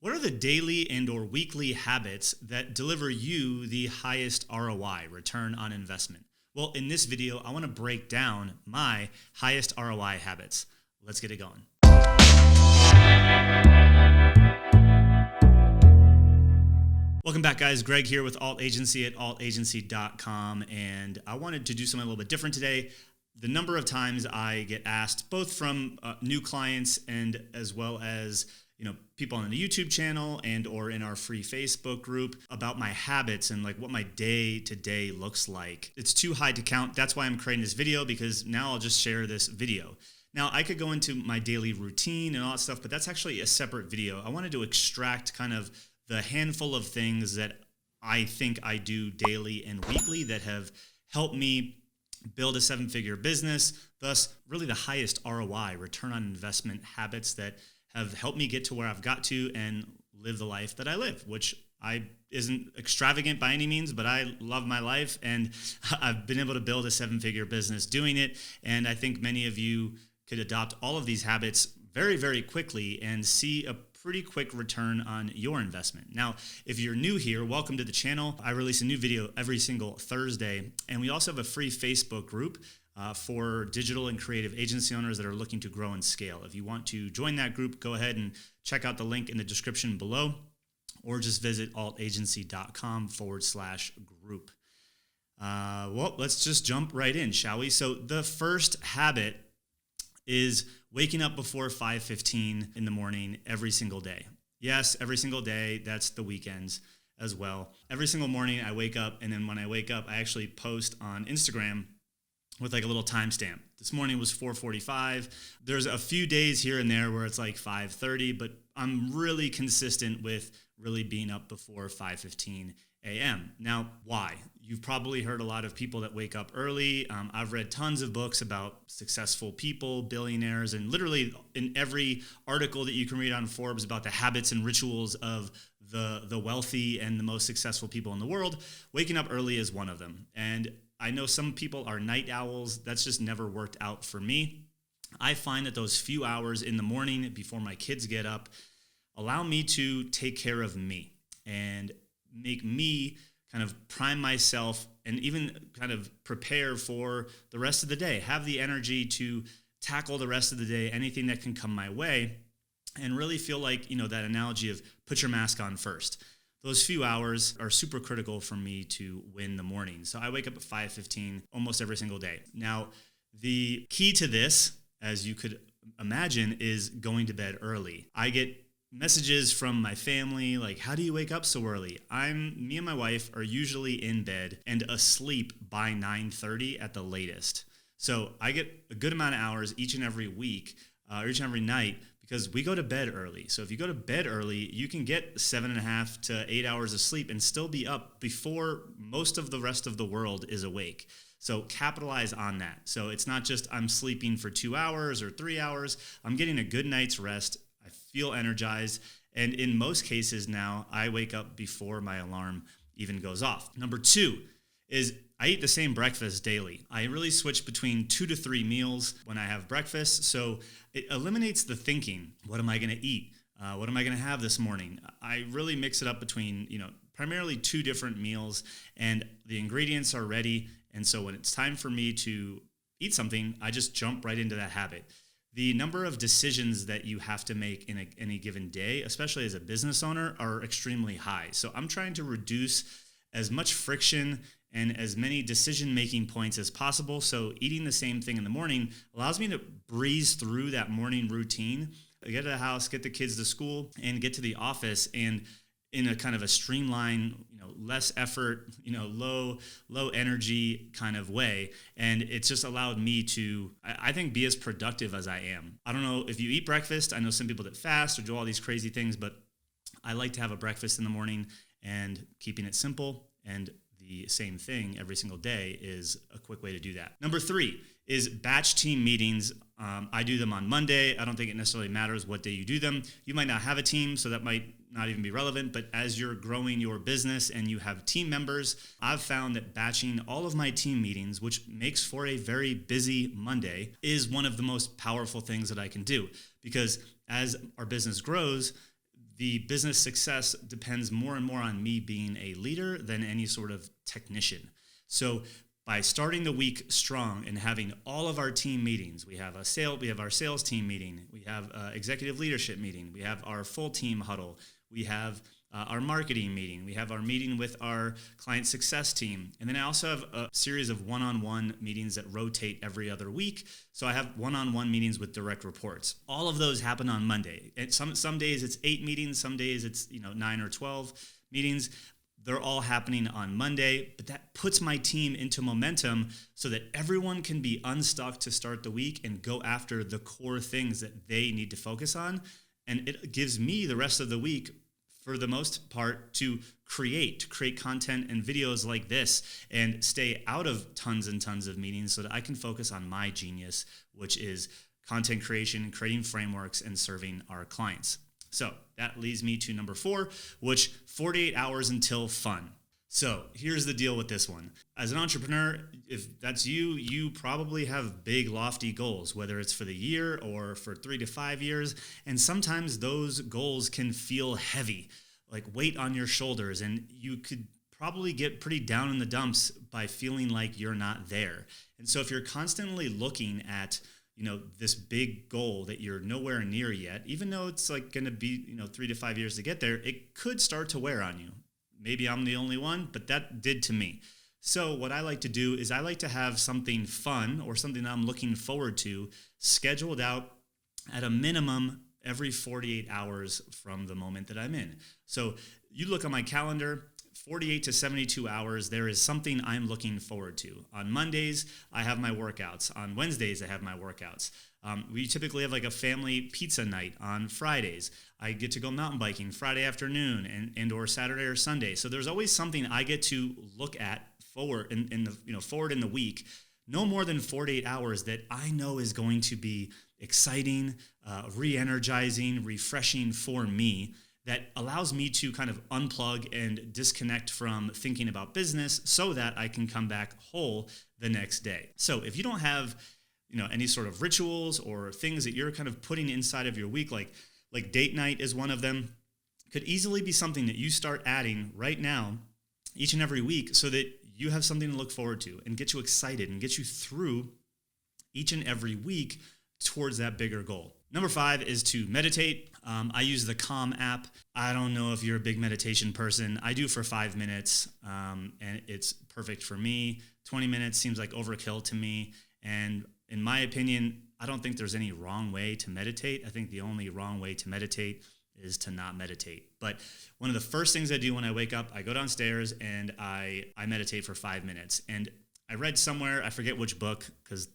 What are the daily and or weekly habits that deliver you the highest ROI, return on investment? Well, in this video, I want to break down my highest ROI habits. Let's get it going. Welcome back, guys. Greg here with Alt Agency at altagency.com, and I wanted to do something a little bit different today. The number of times I get asked, both from new clients and as well as people on the YouTube channel and or in our free Facebook group about my habits and like what my day to day looks like. It's too high to count. That's why I'm creating this video, because now I'll just share this video. Now I could go into my daily routine and all that stuff, but that's actually a separate video. I wanted to extract kind of the handful of things that I think I do daily and weekly that have helped me build a seven-figure business, thus really the highest ROI, return on investment habits that have helped me get to where I've got to and live the life that I live, which isn't extravagant by any means, but I love my life and I've been able to build a seven-figure business doing it. And I think many of you could adopt all of these habits very, very quickly and see a pretty quick return on your investment. Now, if you're new here, welcome to the channel. I release a new video every single Thursday, and we also have a free Facebook group for digital and creative agency owners that are looking to grow and scale. If you want to join that group, go ahead and check out the link in the description below, or just visit altagency.com/group. Well, let's just jump right in, shall we? So the first habit is waking up before 5:15 in the morning every single day. Yes, every single day. That's the weekends as well. Every single morning I wake up, and then when I wake up, I actually post on Instagram with like a little timestamp. This morning was 4:45. There's a few days here and there where it's like 5:30, but I'm really consistent with really being up before 5:15 a.m. Now, why? You've probably heard a lot of people that wake up early. I've read tons of books about successful people, billionaires, and literally in every article that you can read on Forbes about the habits and rituals of the wealthy and the most successful people in the world, waking up early is one of them. And I know some people are night owls. That's just never worked out for me. I find that those few hours in the morning before my kids get up allow me to take care of me and make me kind of prime myself and even kind of prepare for the rest of the day, have the energy to tackle the rest of the day, anything that can come my way, and really feel like, that analogy of put your mask on first. Those few hours are super critical for me to win the morning. So I wake up at 5:15 almost every single day. Now, the key to this, as you could imagine, is going to bed early. I get messages from my family like, how do you wake up so early? Me and my wife are usually in bed and asleep by 9:30 at the latest. So I get a good amount of hours each and every week, or each and every night, because we go to bed early. So if you go to bed early, you can get 7.5 to 8 hours of sleep and still be up before most of the rest of the world is awake. So capitalize on that. So it's not just I'm sleeping for 2 hours or 3 hours. I'm getting a good night's rest. I feel energized. And in most cases now, I wake up before my alarm even goes off. Number 2 is I eat the same breakfast daily. I really switch between 2 to 3 meals when I have breakfast. So it eliminates the thinking, what am I going to eat? What am I going to have this morning? I really mix it up between, primarily 2 different meals, and the ingredients are ready. And so when it's time for me to eat something, I just jump right into that habit. The number of decisions that you have to make in any given day, especially as a business owner, are extremely high. So I'm trying to reduce as much friction and as many decision-making points as possible. So eating the same thing in the morning allows me to breeze through that morning routine, get to the house, get the kids to school, and get to the office, and in a kind of a streamlined, less effort, low energy kind of way. And it's just allowed me to, I think, be as productive as I am. I don't know if you eat breakfast. I know some people that fast or do all these crazy things, but I like to have a breakfast in the morning, and keeping it simple and the same thing every single day is a quick way to do that. Number 3 is batch team meetings. I do them on Monday. I don't think it necessarily matters what day you do them. You might not have a team, so that might not even be relevant, but as you're growing your business and you have team members, I've found that batching all of my team meetings, which makes for a very busy Monday, is one of the most powerful things that I can do, because as our business grows, the business success depends more and more on me being a leader than any sort of technician. So by starting the week strong and having all of our team meetings, we have our sales team meeting, we have executive leadership meeting, we have our full team huddle, we have our marketing meeting, we have our meeting with our client success team, and then I also have a series of one-on-one meetings that rotate every other week. So I have one-on-one meetings with direct reports. All of those happen on Monday. And some days it's 8 meetings, some days it's 9 or 12 meetings. They're all happening on Monday, but that puts my team into momentum so that everyone can be unstuck to start the week and go after the core things that they need to focus on. And it gives me the rest of the week, for the most part, to create content and videos like this and stay out of tons and tons of meetings so that I can focus on my genius, which is content creation, creating frameworks, and serving our clients. So that leads me to number 4, which 48 hours until fun. So here's the deal with this one. As an entrepreneur, if that's you, you probably have big, lofty goals, whether it's for the year or for 3 to 5 years. And sometimes those goals can feel heavy, like weight on your shoulders. And you could probably get pretty down in the dumps by feeling like you're not there. And so if you're constantly looking at this big goal that you're nowhere near yet, even though it's like going to be, 3 to 5 years to get there, it could start to wear on you. Maybe I'm the only one, but that did to me. So what I like to do is I like to have something fun or something that I'm looking forward to scheduled out at a minimum every 48 hours from the moment that I'm in. So you look on my calendar, 48 to 72 hours, there is something I'm looking forward to. On Mondays, I have my workouts. On Wednesdays, I have my workouts. We typically have like a family pizza night on Fridays. I get to go mountain biking Friday afternoon and or Saturday or Sunday. So there's always something I get to look at forward in the week, no more than 48 hours that I know is going to be exciting, re-energizing, refreshing for me, that allows me to kind of unplug and disconnect from thinking about business so that I can come back whole the next day. So if you don't have, any sort of rituals or things that you're kind of putting inside of your week, like date night is one of them, could easily be something that you start adding right now, each and every week, so that you have something to look forward to and get you excited and get you through each and every week towards that bigger goal. Number 5 is to meditate. I use the Calm app. I don't know if you're a big meditation person. I do for 5 minutes, and it's perfect for me. 20 minutes seems like overkill to me. And in my opinion, I don't think there's any wrong way to meditate. I think the only wrong way to meditate is to not meditate. But one of the first things I do when I wake up, I go downstairs and I meditate for 5 minutes. And I read somewhere, I forget which book, because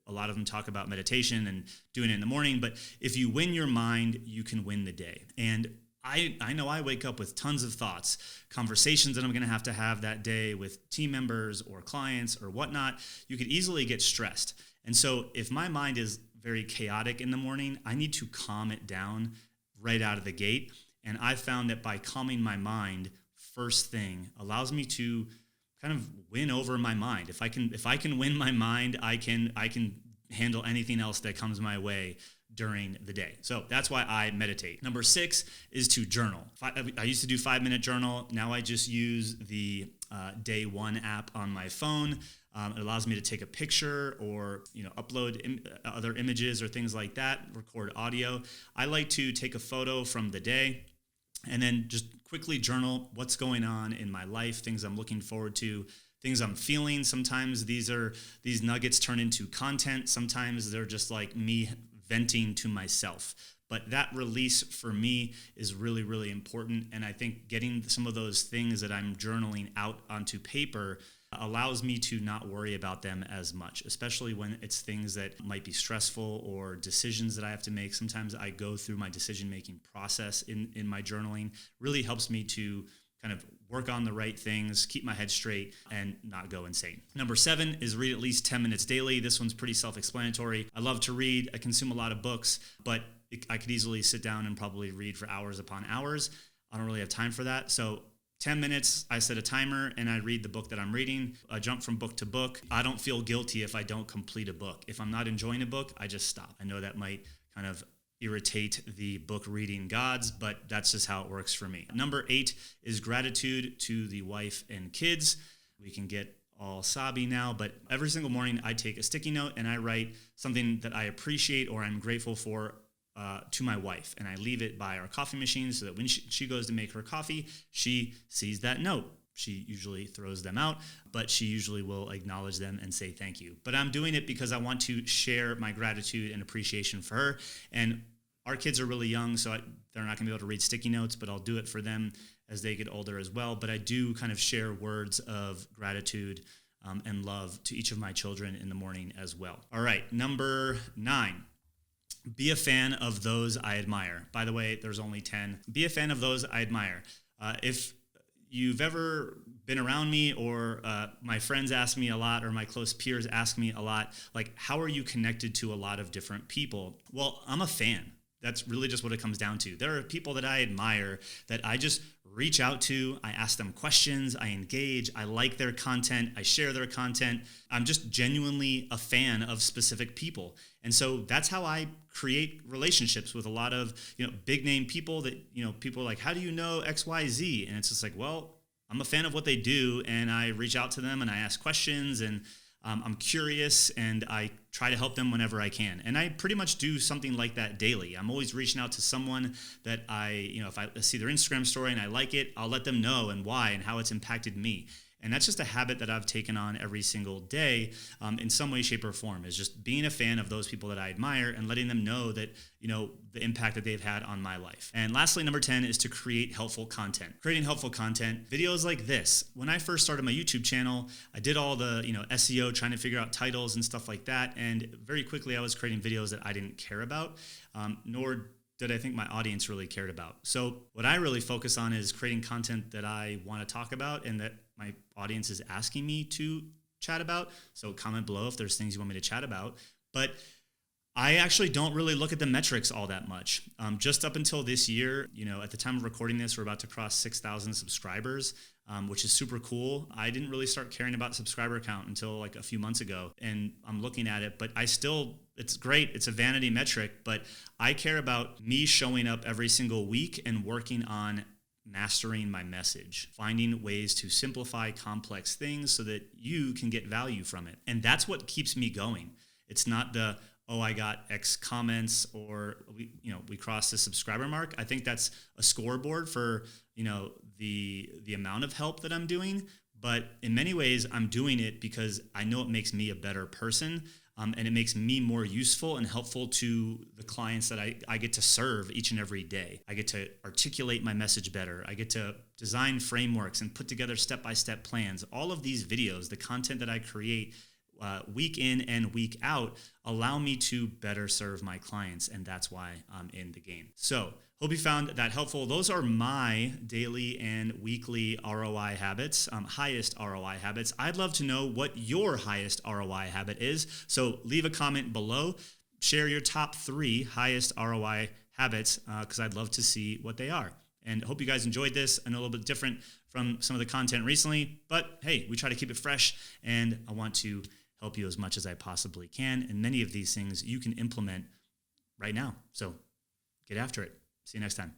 a lot of them talk about meditation and doing it in the morning, but if you win your mind, you can win the day. And I know I wake up with tons of thoughts, conversations that I'm going to have that day with team members or clients or whatnot. You could easily get stressed. And so if my mind is very chaotic in the morning, I need to calm it down right out of the gate. And I found that by calming my mind first thing allows me to kind of win over my mind. If I can win my mind, I can handle anything else that comes my way during the day. So that's why I meditate. Number 6 is to journal. I used to do 5-minute journal. Now I just use the Day One app on my phone. It allows me to take a picture or upload other images or things like that, record audio. I like to take a photo from the day and then just quickly journal what's going on in my life, things I'm looking forward to, things I'm feeling. Sometimes these nuggets turn into content. Sometimes they're just like me venting to myself. But that release for me is really, really important. And I think getting some of those things that I'm journaling out onto paper allows me to not worry about them as much, especially when it's things that might be stressful or decisions that I have to make. Sometimes I go through my decision-making process in my journaling. Really helps me to kind of work on the right things, keep my head straight, and not go insane. Number 7 is read at least 10 minutes daily. This one's pretty self-explanatory. I love to read. I consume a lot of books, but I could easily sit down and probably read for hours upon hours. I don't really have time for that. So 10 minutes, I set a timer and I read the book that I'm reading. I jump from book to book. I don't feel guilty if I don't complete a book. If I'm not enjoying a book, I just stop. I know that might kind of irritate the book reading gods, but that's just how it works for me. Number 8 is gratitude to the wife and kids. We can get all sobby now, but every single morning I take a sticky note and I write something that I appreciate or I'm grateful for to my wife. And I leave it by our coffee machine so that when she goes to make her coffee, she sees that note. She usually throws them out, but she usually will acknowledge them and say thank you. But I'm doing it because I want to share my gratitude and appreciation for her. And our kids are really young, so they're not going to be able to read sticky notes, but I'll do it for them as they get older as well. But I do kind of share words of gratitude and love to each of my children in the morning as well. All right, number 9. Be a fan of those I admire. By the way, there's only 10. Be a fan of those I admire. If you've ever been around me or my friends ask me a lot or my close peers ask me a lot, like, how are you connected to a lot of different people? Well, I'm a fan. That's really just what it comes down to. There are people that I admire that I just reach out to. I ask them questions. I engage. I like their content. I share their content. I'm just genuinely a fan of specific people. And so that's how I create relationships with a lot of, big name people that, people are like, how do you know XYZ? And it's just like, well, I'm a fan of what they do. And I reach out to them and I ask questions and I'm curious and I try to help them whenever I can. And I pretty much do something like that daily. I'm always reaching out to someone that if I see their Instagram story and I like it, I'll let them know and why and how it's impacted me. And that's just a habit that I've taken on every single day in some way, shape, or form, is just being a fan of those people that I admire and letting them know that, the impact that they've had on my life. And lastly, number 10 is to create helpful content. Creating helpful content, videos like this. When I first started my YouTube channel, I did all the, SEO, trying to figure out titles and stuff like that. And very quickly, I was creating videos that I didn't care about, nor did I think my audience really cared about. So what I really focus on is creating content that I want to talk about and that my audience is asking me to chat about. So comment below if there's things you want me to chat about. But I actually don't really look at the metrics all that much. Just up until this year, at the time of recording this, we're about to cross 6,000 subscribers, which is super cool. I didn't really start caring about subscriber count until like a few months ago. And I'm looking at it, but it's great. It's a vanity metric, but I care about me showing up every single week and working on mastering my message, finding ways to simplify complex things so that you can get value from it. And that's what keeps me going. It's not I got X comments or we crossed the subscriber mark. I think that's a scoreboard for, the amount of help that I'm doing. But in many ways, I'm doing it because I know it makes me a better person. And it makes me more useful and helpful to the clients that I get to serve each and every day. I get to articulate my message better. I get to design frameworks and put together step-by-step plans. All of these videos, the content that I create week in and week out, allow me to better serve my clients. And that's why I'm in the game. So hope you found that helpful. Those are my daily and weekly ROI habits, highest ROI habits. I'd love to know what your highest ROI habit is. So leave a comment below. Share your top 3 highest ROI habits because I'd love to see what they are. And hope you guys enjoyed this. I know a little bit different from some of the content recently, but hey, we try to keep it fresh and I want to help you as much as I possibly can. And many of these things you can implement right now. So get after it. See you next time.